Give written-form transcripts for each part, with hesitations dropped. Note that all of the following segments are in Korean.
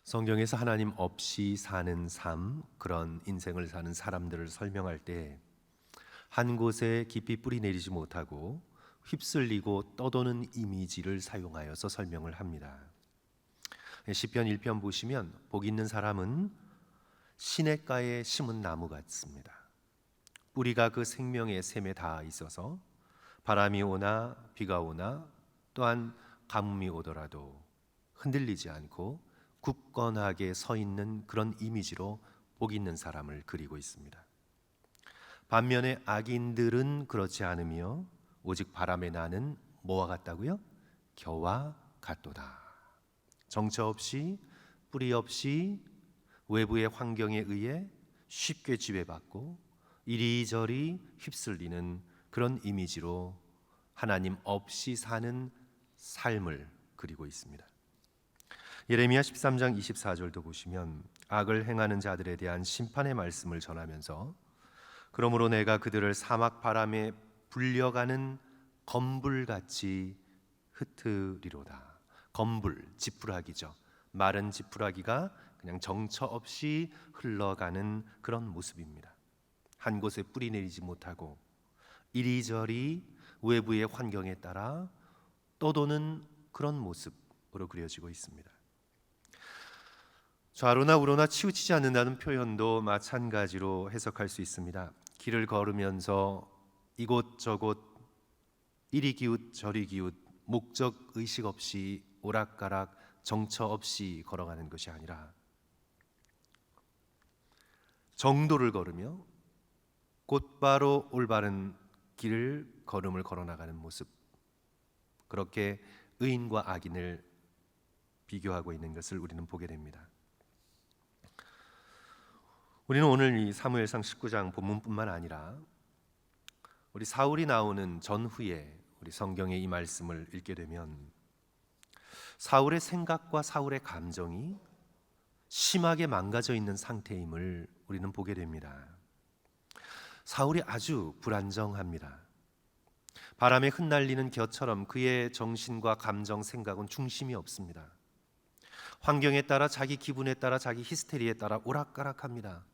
성경에서 하나님 없이 사는 삶, 그런 인생을 사는 사람들을 설명할 때 한 곳에 깊이 뿌리 내리지 못하고 휩쓸리고 떠도는 이미지를 사용하여서 설명을 합니다. 시편 1편 보시면 복 있는 사람은 시냇가에 심은 나무 같습니다. 뿌리가 그 생명의 샘에 닿아 있어서 바람이 오나 비가 오나 또한 가뭄이 오더라도 흔들리지 않고 굳건하게 서 있는 그런 이미지로 복 있는 사람을 그리고 있습니다. 반면에 악인들은 그렇지 않으며 오직 바람에 나는 뭐와 같다고요? 겨와 같도다. 정처 없이 뿌리 없이 외부의 환경에 의해 쉽게 지배받고 이리저리 휩쓸리는 그런 이미지로 하나님 없이 사는 삶을 그리고 있습니다. 예레미야 13장 24절도 보시면 악을 행하는 자들에 대한 심판의 말씀을 전하면서 그러므로 내가 그들을 사막 바람에 불려가는 검불같이 흩으리로다. 검불, 지푸라기죠. 마른 지푸라기가 그냥 정처 없이 흘러가는 그런 모습입니다. 한 곳에 뿌리 내리지 못하고 이리저리 외부의 환경에 따라 떠도는 그런 모습으로 그려지고 있습니다. 좌로나 우로나 치우치지 않는다는 표현도 마찬가지로 해석할 수 있습니다. 길을 걸으면서 이곳저곳 이리 기웃 저리 기웃 목적 의식 없이 오락가락 정처 없이 걸어가는 것이 아니라 정도를 걸으며 곧바로 올바른 길을 걸음을 걸어나가는 모습, 그렇게 의인과 악인을 비교하고 있는 것을 우리는 보게 됩니다. 우리는 오늘 이 사무엘상 19장 본문뿐만 아니라 우리 사울이 나오는 전후에 우리 성경의 이 말씀을 읽게 되면 사울의 생각과 사울의 감정이 심하게 망가져 있는 상태임을 우리는 보게 됩니다. 사울이 아주 불안정합니다. 바람에 흩날리는 겨처럼 그의 정신과 감정, 생각은 중심이 없습니다. 환경에 따라 자기 기분에 따라 자기 히스테리에 따라 오락가락합니다.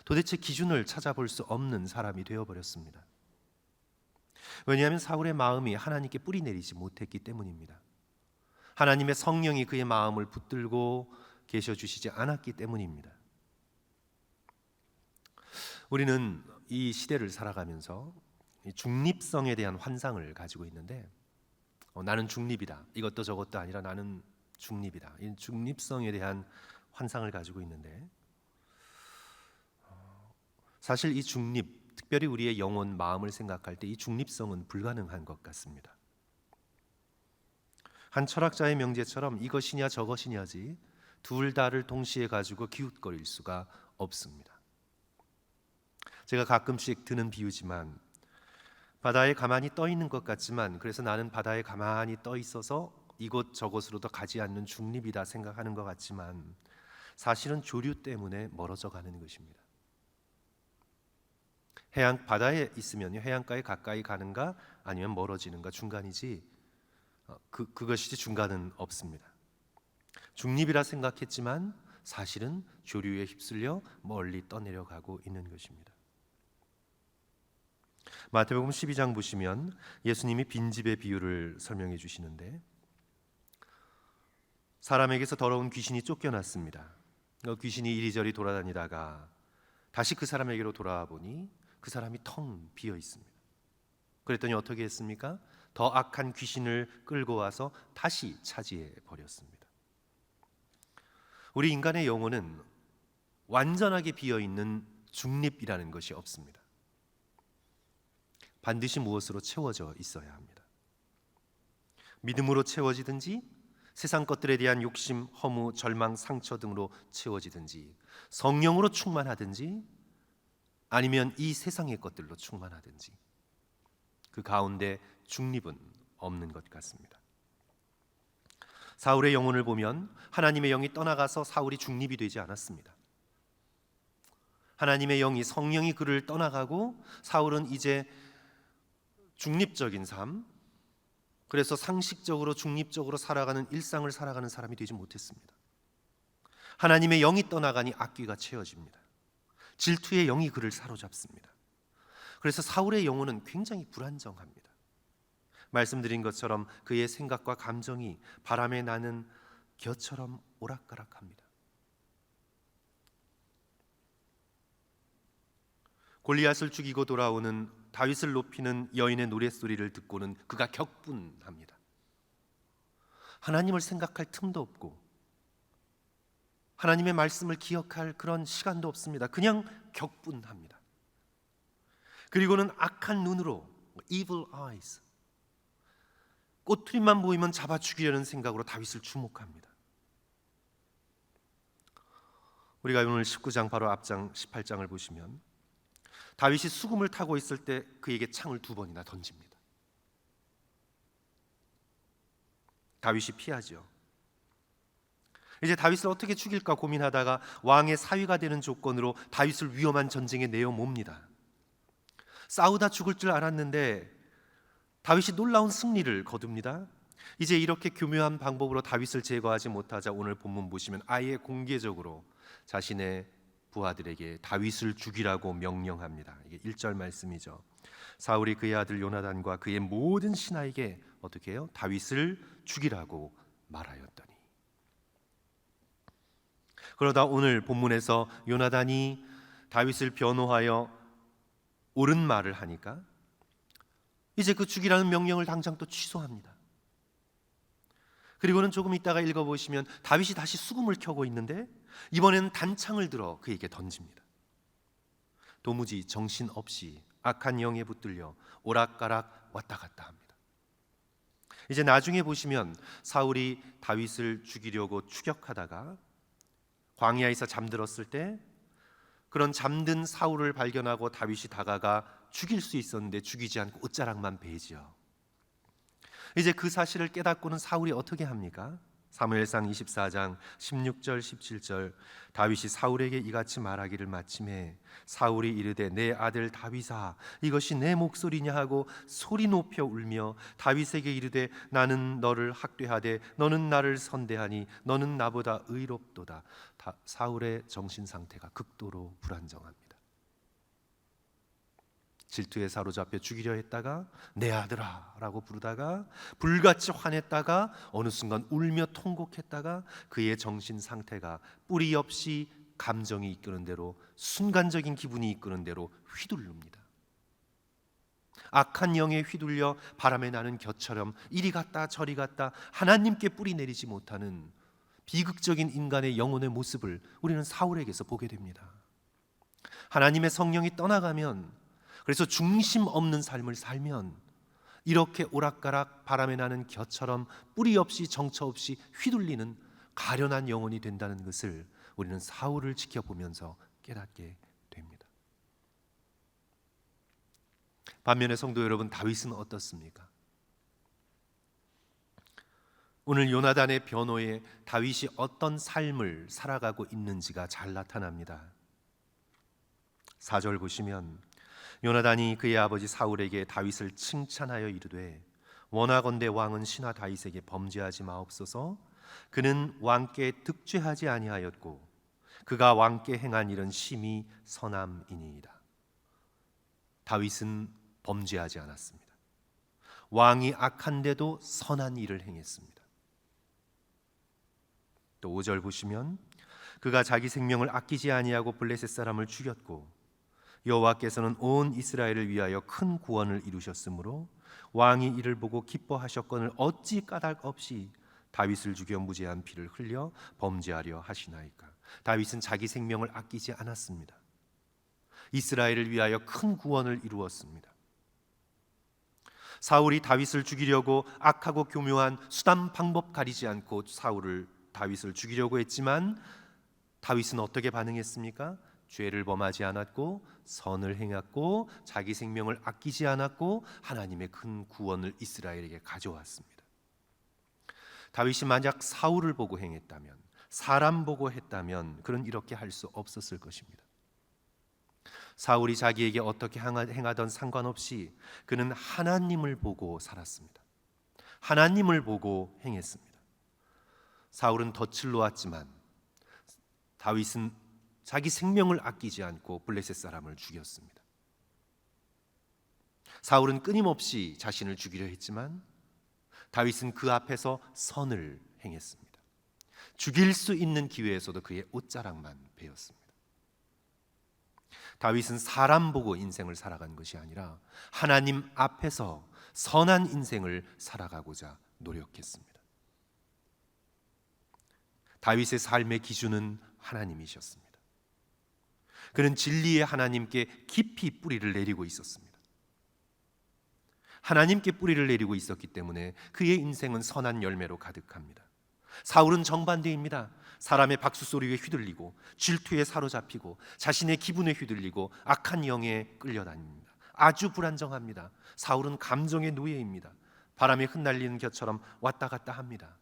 도대체 기준을 찾아볼 수 없는 사람이 되어버렸습니다. 왜냐하면 사울의 마음이 하나님께 뿌리 내리지 못했기 때문입니다. 하나님의 성령이 그의 마음을 붙들고 계셔 주시지 않았기 때문입니다. 우리는 이 시대를 살아가면서 중립성에 대한 환상을 가지고 있는데 나는 중립이다. 이것도 저것도 아니라 나는 중립이다. 이 중립성에 대한 환상을 가지고 있는데 사실 이 중립, 특별히 우리의 영혼, 마음을 생각할 때 이 중립성은 불가능한 것 같습니다. 한 철학자의 명제처럼 이것이냐 저것이냐지 둘 다를 동시에 가지고 기웃거릴 수가 없습니다. 제가 가끔씩 드는 비유지만 바다에 가만히 떠 있는 것 같지만 그래서 나는 바다에 가만히 떠 있어서 이곳 저곳으로도 가지 않는 중립이다 생각하는 것 같지만 사실은 조류 때문에 멀어져 가는 것입니다. 해안 바다에 있으면 해안가에 가까이 가는가 아니면 멀어지는가 중간이지 그것이지 중간은 없습니다. 중립이라 생각했지만 사실은 조류에 휩쓸려 멀리 떠내려가고 있는 것입니다. 마태복음 12장 보시면 예수님이 빈집의 비유를 설명해 주시는데 사람에게서 더러운 귀신이 쫓겨났습니다. 귀신이 이리저리 돌아다니다가 다시 그 사람에게로 돌아와 보니 그 사람이 텅 비어 있습니다. 그랬더니 어떻게 했습니까? 더 악한 귀신을 끌고 와서 다시 차지해 버렸습니다. 우리 인간의 영혼은 완전하게 비어 있는 중립이라는 것이 없습니다. 반드시 무엇으로 채워져 있어야 합니다. 믿음으로 채워지든지 세상 것들에 대한 욕심, 허무, 절망, 상처 등으로 채워지든지 성령으로 충만하든지 아니면 이 세상의 것들로 충만하든지 그 가운데 중립은 없는 것 같습니다. 사울의 영혼을 보면 하나님의 영이 떠나가서 사울이 중립이 되지 않았습니다. 하나님의 영이 성령이 그를 떠나가고 사울은 이제 중립적인 삶, 그래서 상식적으로 중립적으로 살아가는 일상을 살아가는 사람이 되지 못했습니다. 하나님의 영이 떠나가니 악귀가 채워집니다. 질투의 영이 그를 사로잡습니다. 그래서 사울의 영혼은 굉장히 불안정합니다. 말씀드린 것처럼 그의 생각과 감정이 바람에 나는 겨처럼 오락가락합니다. 골리앗을 죽이고 돌아오는 다윗을 높이는 여인의 노랫소리를 듣고는 그가 격분합니다. 하나님을 생각할 틈도 없고 하나님의 말씀을 기억할 그런 시간도 없습니다. 그냥 격분합니다. 그리고는 악한 눈으로, evil eyes, 꼬투리만 보이면 잡아 죽이려는 생각으로 다윗을 주목합니다. 우리가 오늘 19장 바로 앞장 18장을 보시면 다윗이 수금을 타고 있을 때 그에게 창을 2번이나 던집니다. 다윗이 피하죠. 이제 다윗을 어떻게 죽일까 고민하다가 왕의 사위가 되는 조건으로 다윗을 위험한 전쟁에 내어 몹니다. 싸우다 죽을 줄 알았는데 다윗이 놀라운 승리를 거둡니다. 이제 이렇게 교묘한 방법으로 다윗을 제거하지 못하자 오늘 본문 보시면 아예 공개적으로 자신의 부하들에게 다윗을 죽이라고 명령합니다. 이게 1절 말씀이죠. 사울이 그의 아들 요나단과 그의 모든 신하에게 어떻게 해요? 다윗을 죽이라고 말하였더니. 그러다 오늘 본문에서 요나단이 다윗을 변호하여 옳은 말을 하니까 이제 그 죽이라는 명령을 당장 또 취소합니다. 그리고는 조금 있다가 읽어보시면 다윗이 다시 수금을 켜고 있는데 이번에는 단창을 들어 그에게 던집니다. 도무지 정신없이 악한 영에 붙들려 오락가락 왔다 갔다 합니다. 이제 나중에 보시면 사울이 다윗을 죽이려고 추격하다가 광야에서 잠들었을 때 그런 잠든 사울을 발견하고 다윗이 다가가 죽일 수 있었는데 죽이지 않고 옷자락만 베지요. 이제 그 사실을 깨닫고는 사울이 어떻게 합니까? 사무엘상 24장 16절 17절 다윗이 사울에게 이같이 말하기를 마침에 사울이 이르되 내 아들 다윗아 이것이 내 목소리냐 하고 소리 높여 울며 다윗에게 이르되 나는 너를 학대하되 너는 나를 선대하니 너는 나보다 의롭도다. 사울의 정신 상태가 극도로 불안정합니다. 질투에 사로잡혀 죽이려 했다가 내 아들아 라고 부르다가 불같이 화냈다가 어느 순간 울며 통곡했다가 그의 정신 상태가 뿌리 없이 감정이 이끄는 대로 순간적인 기분이 이끄는 대로 휘둘릅니다. 악한 영에 휘둘려 바람에 나는 겨처럼 이리 갔다 저리 갔다 하나님께 뿌리 내리지 못하는 비극적인 인간의 영혼의 모습을 우리는 사울에게서 보게 됩니다. 하나님의 성령이 떠나가면 그래서 중심 없는 삶을 살면 이렇게 오락가락 바람에 나는 겨처럼 뿌리 없이 정처 없이 휘둘리는 가련한 영혼이 된다는 것을 우리는 사울을 지켜보면서 깨닫게 됩니다. 반면에 성도 여러분, 다윗은 어떻습니까? 오늘 요나단의 변호에 다윗이 어떤 삶을 살아가고 있는지가 잘 나타납니다. 4절 보시면 요나단이 그의 아버지 사울에게 다윗을 칭찬하여 이르되 원하건대 왕은 신하 다윗에게 범죄하지 마옵소서. 그는 왕께 득죄하지 아니하였고 그가 왕께 행한 일은 심히 선함이니이다. 다윗은 범죄하지 않았습니다. 왕이 악한데도 선한 일을 행했습니다. 또 5절 보시면 그가 자기 생명을 아끼지 아니하고 블레셋 사람을 죽였고 여호와께서는 온 이스라엘을 위하여 큰 구원을 이루셨으므로 왕이 이를 보고 기뻐하셨거늘 어찌 까닭 없이 다윗을 죽여 무죄한 피를 흘려 범죄하려 하시나이까. 다윗은 자기 생명을 아끼지 않았습니다. 이스라엘을 위하여 큰 구원을 이루었습니다. 사울이 다윗을 죽이려고 악하고 교묘한 수단 방법 가리지 않고 다윗을 죽이려고 했지만 다윗은 어떻게 반응했습니까? 죄를 범하지 않았고 선을 행했고 자기 생명을 아끼지 않았고 하나님의 큰 구원을 이스라엘에게 가져왔습니다. 다윗이 만약 사울을 보고 행했다면, 사람 보고 했다면 그는 이렇게 할 수 없었을 것입니다. 사울이 자기에게 어떻게 행하던 상관없이 그는 하나님을 보고 살았습니다. 하나님을 보고 행했습니다. 사울은 덫을 놓았지만 다윗은 자기 생명을 아끼지 않고 블레셋 사람을 죽였습니다. 사울은 끊임없이 자신을 죽이려 했지만 다윗은 그 앞에서 선을 행했습니다. 죽일 수 있는 기회에서도 그의 옷자락만 베었습니다. 다윗은 사람 보고 인생을 살아간 것이 아니라 하나님 앞에서 선한 인생을 살아가고자 노력했습니다. 다윗의 삶의 기준은 하나님이셨습니다. 그는 진리의 하나님께 깊이 뿌리를 내리고 있었습니다. 하나님께 뿌리를 내리고 있었기 때문에 그의 인생은 선한 열매로 가득합니다. 사울은 정반대입니다. 사람의 박수 소리에 휘둘리고 질투에 사로잡히고 자신의 기분에 휘둘리고 악한 영에 끌려다닙니다. 아주 불안정합니다. 사울은 감정의 노예입니다. 바람에 흩날리는 겨처럼 왔다 갔다 합니다.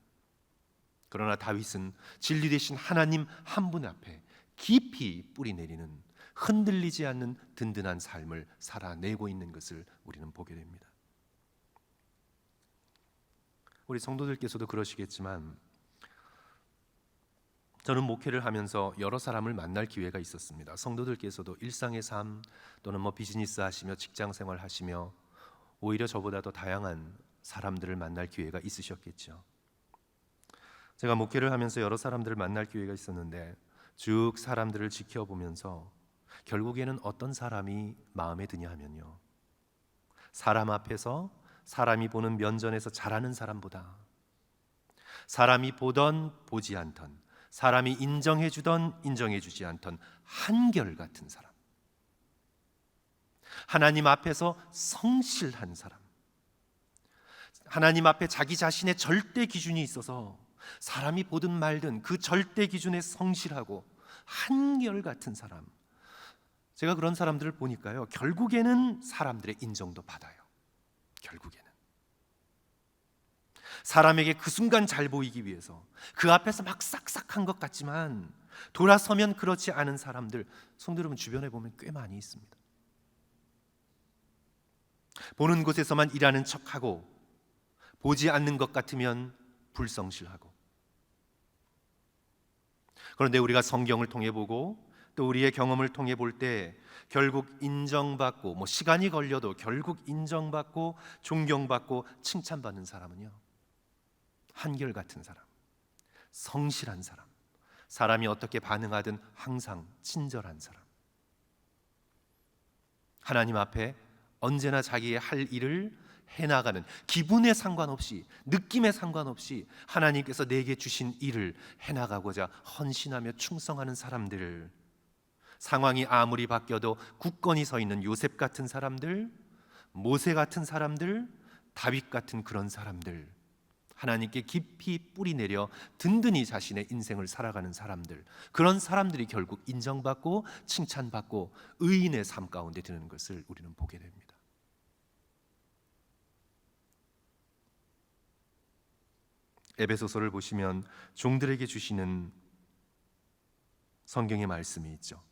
그러나 다윗은 진리 되신 하나님 한 분 앞에 깊이 뿌리 내리는 흔들리지 않는 든든한 삶을 살아내고 있는 것을 우리는 보게 됩니다. 우리 성도들께서도 그러시겠지만 저는 목회를 하면서 여러 사람을 만날 기회가 있었습니다. 성도들께서도 일상의 삶 또는 비즈니스 하시며 직장 생활 하시며 오히려 저보다 더 다양한 사람들을 만날 기회가 있으셨겠죠. 제가 목회를 하면서 여러 사람들을 만날 기회가 있었는데 쭉 사람들을 지켜보면서 결국에는 어떤 사람이 마음에 드냐 하면요, 사람 앞에서 사람이 보는 면전에서 잘하는 사람보다 사람이 보던 보지 않던, 사람이 인정해주던 인정해주지 않던 한결같은 사람, 하나님 앞에서 성실한 사람, 하나님 앞에 자기 자신의 절대 기준이 있어서 사람이 보든 말든 그 절대 기준에 성실하고 한결같은 사람, 제가 그런 사람들을 보니까요, 결국에는 사람들의 인정도 받아요. 결국에는 사람에게 그 순간 잘 보이기 위해서 그 앞에서 막 싹싹한 것 같지만 돌아서면 그렇지 않은 사람들, 성도 여러분 주변에 보면 꽤 많이 있습니다. 보는 곳에서만 일하는 척하고 보지 않는 것 같으면 불성실하고, 그런데 우리가 성경을 통해 보고 또 우리의 경험을 통해 볼 때 결국 인정받고 시간이 걸려도 결국 인정받고 존경받고 칭찬받는 사람은요, 한결같은 사람, 성실한 사람, 사람이 어떻게 반응하든 항상 친절한 사람, 하나님 앞에 언제나 자기의 할 일을 해나가는, 기분에 상관없이 느낌에 상관없이 하나님께서 내게 주신 일을 해나가고자 헌신하며 충성하는 사람들, 상황이 아무리 바뀌어도 굳건히 서 있는 요셉 같은 사람들, 모세 같은 사람들, 다윗 같은 그런 사람들, 하나님께 깊이 뿌리 내려 든든히 자신의 인생을 살아가는 사람들, 그런 사람들이 결국 인정받고 칭찬받고 의인의 삶 가운데 드는 것을 우리는 보게 됩니다. 에베소서를 보시면 종들에게 주시는 성경의 말씀이 있죠.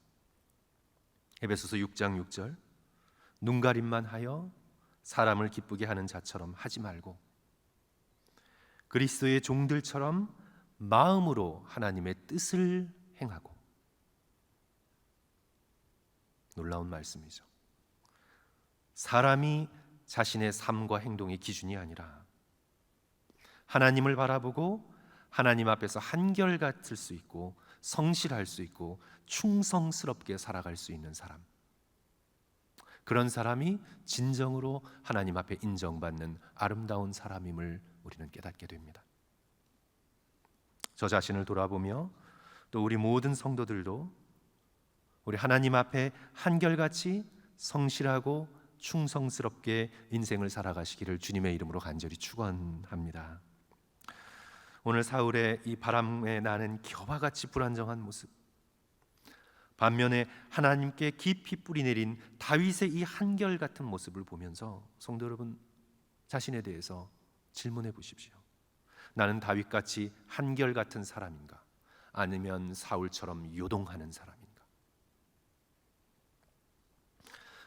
에베소서 6장 6절, 눈가림만 하여 사람을 기쁘게 하는 자처럼 하지 말고 그리스도의 종들처럼 마음으로 하나님의 뜻을 행하고. 놀라운 말씀이죠. 사람이 자신의 삶과 행동의 기준이 아니라 하나님을 바라보고 하나님 앞에서 한결같을 수 있고 성실할 수 있고 충성스럽게 살아갈 수 있는 사람, 그런 사람이 진정으로 하나님 앞에 인정받는 아름다운 사람임을 우리는 깨닫게 됩니다. 저 자신을 돌아보며 또 우리 모든 성도들도 우리 하나님 앞에 한결같이 성실하고 충성스럽게 인생을 살아가시기를 주님의 이름으로 간절히 축원합니다. 오늘 사울의 이 바람에 나는 겨와 같이 불안정한 모습, 반면에 하나님께 깊이 뿌리 내린 다윗의 이 한결같은 모습을 보면서 성도 여러분, 자신에 대해서 질문해 보십시오. 나는 다윗같이 한결같은 사람인가? 아니면 사울처럼 요동하는 사람인가?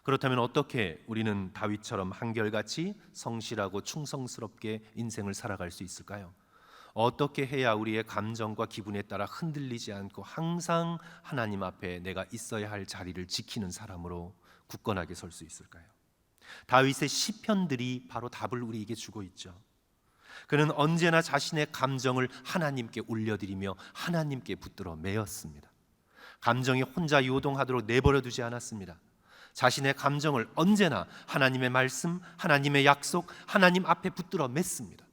그렇다면 어떻게 우리는 다윗처럼 한결같이 성실하고 충성스럽게 인생을 살아갈 수 있을까요? 어떻게 해야 우리의 감정과 기분에 따라 흔들리지 않고 항상 하나님 앞에 내가 있어야 할 자리를 지키는 사람으로 굳건하게 설 수 있을까요? 다윗의 시편들이 바로 답을 우리에게 주고 있죠. 그는 언제나 자신의 감정을 하나님께 올려드리며 하나님께 붙들어 매었습니다. 감정이 혼자 요동하도록 내버려 두지 않았습니다. 자신의 감정을 언제나 하나님의 말씀, 하나님의 약속, 하나님 앞에 붙들어 맸습니다.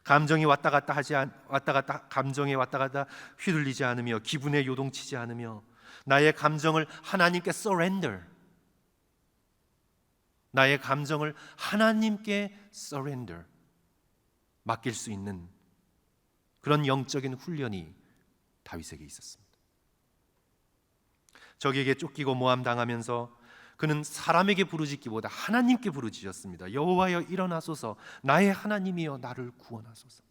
감정이 감정에 왔다 갔다 휘둘리지 않으며 기분에 요동치지 않으며 나의 감정을 하나님께 surrender, 나의 감정을 하나님께 surrender, 맡길 수 있는 그런 영적인 훈련이 다윗에게 있었습니다. 적에게 쫓기고 모함당하면서 그는 사람에게 부르짖기보다 하나님께 부르짖었습니다. 여호와여 일어나소서, 나의 하나님이여 나를 구원하소서.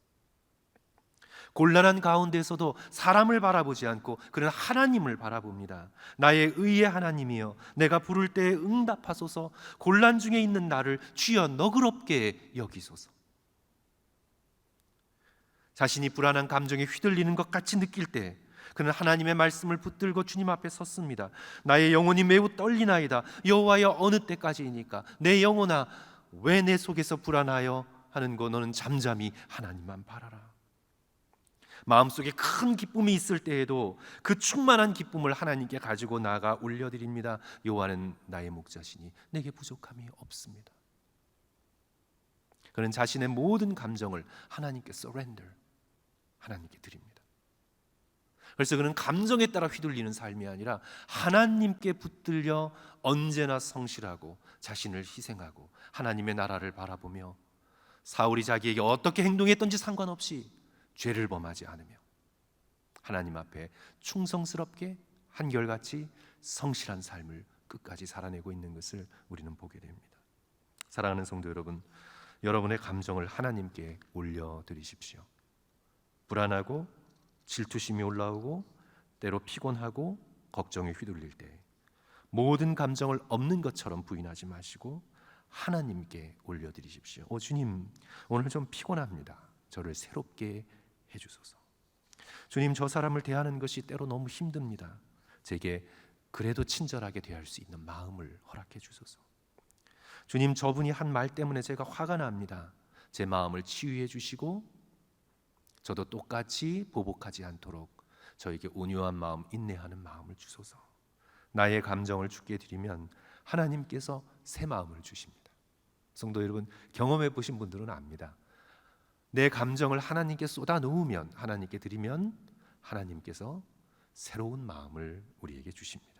곤란한 가운데서도 사람을 바라보지 않고 그는 하나님을 바라봅니다. 나의 의의 하나님이여 내가 부를 때에 응답하소서, 곤란 중에 있는 나를 주여 너그럽게 여기소서. 자신이 불안한 감정에 휘둘리는 것 같이 느낄 때 그는 하나님의 말씀을 붙들고 주님 앞에 섰습니다. 나의 영혼이 매우 떨리나이다. 여호와여 어느 때까지이니까? 내 영혼아 왜 내 속에서 불안하여 하는고? 너는 잠잠히 하나님만 바라라. 마음속에 큰 기쁨이 있을 때에도 그 충만한 기쁨을 하나님께 가지고 나아가 올려드립니다. 여호와는 나의 목자시니 내게 부족함이 없습니다. 그는 자신의 모든 감정을 하나님께 surrender, 하나님께 드립니다. 그래서 그는 감정에 따라 휘둘리는 삶이 아니라 하나님께 붙들려 언제나 성실하고 자신을 희생하고 하나님의 나라를 바라보며 사울이 자기에게 어떻게 행동했던지 상관없이 죄를 범하지 않으며 하나님 앞에 충성스럽게 한결같이 성실한 삶을 끝까지 살아내고 있는 것을 우리는 보게 됩니다. 사랑하는 성도 여러분, 여러분의 감정을 하나님께 올려드리십시오. 불안하고 질투심이 올라오고 때로 피곤하고 걱정에 휘둘릴 때 모든 감정을 없는 것처럼 부인하지 마시고 하나님께 올려드리십시오. 주님, 오늘 좀 피곤합니다. 저를 새롭게 해주소서. 주님, 저 사람을 대하는 것이 때로 너무 힘듭니다. 제게 그래도 친절하게 대할 수 있는 마음을 허락해 주소서. 주님, 저분이 한 말 때문에 제가 화가 납니다. 제 마음을 치유해 주시고 저도 똑같이 보복하지 않도록 저에게 온유한 마음, 인내하는 마음을 주소서. 나의 감정을 주께 드리면 하나님께서 새 마음을 주십니다. 성도 여러분, 경험해 보신 분들은 압니다. 내 감정을 하나님께 쏟아 놓으면, 하나님께 드리면 하나님께서 새로운 마음을 우리에게 주십니다.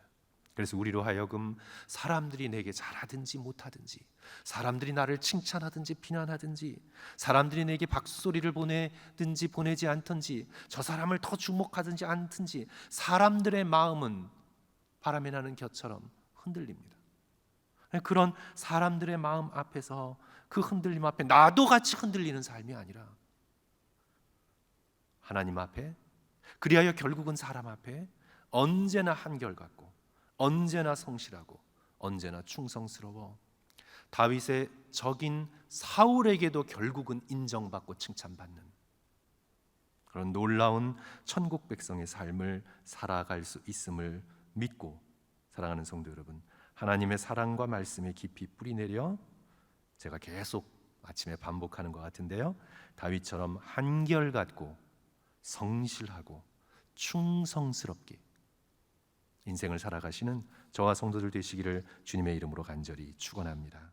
그래서 우리로 하여금 사람들이 내게 잘하든지 못하든지, 사람들이 나를 칭찬하든지 비난하든지, 사람들이 내게 박수소리를 보내든지 보내지 않든지, 저 사람을 더 주목하든지 않든지, 사람들의 마음은 바람에 나는 겨처럼 흔들립니다. 그런 사람들의 마음 앞에서, 그 흔들림 앞에 나도 같이 흔들리는 삶이 아니라 하나님 앞에, 그리하여 결국은 사람 앞에 언제나 한결같고 언제나 성실하고 언제나 충성스러워 다윗의 적인 사울에게도 결국은 인정받고 칭찬받는 그런 놀라운 천국 백성의 삶을 살아갈 수 있음을 믿고, 사랑하는 성도 여러분, 하나님의 사랑과 말씀에 깊이 뿌리내려, 제가 계속 아침에 반복하는 것 같은데요, 다윗처럼 한결같고 성실하고 충성스럽게 인생을 살아가시는 저와 성도들 되시기를 주님의 이름으로 간절히 축원합니다.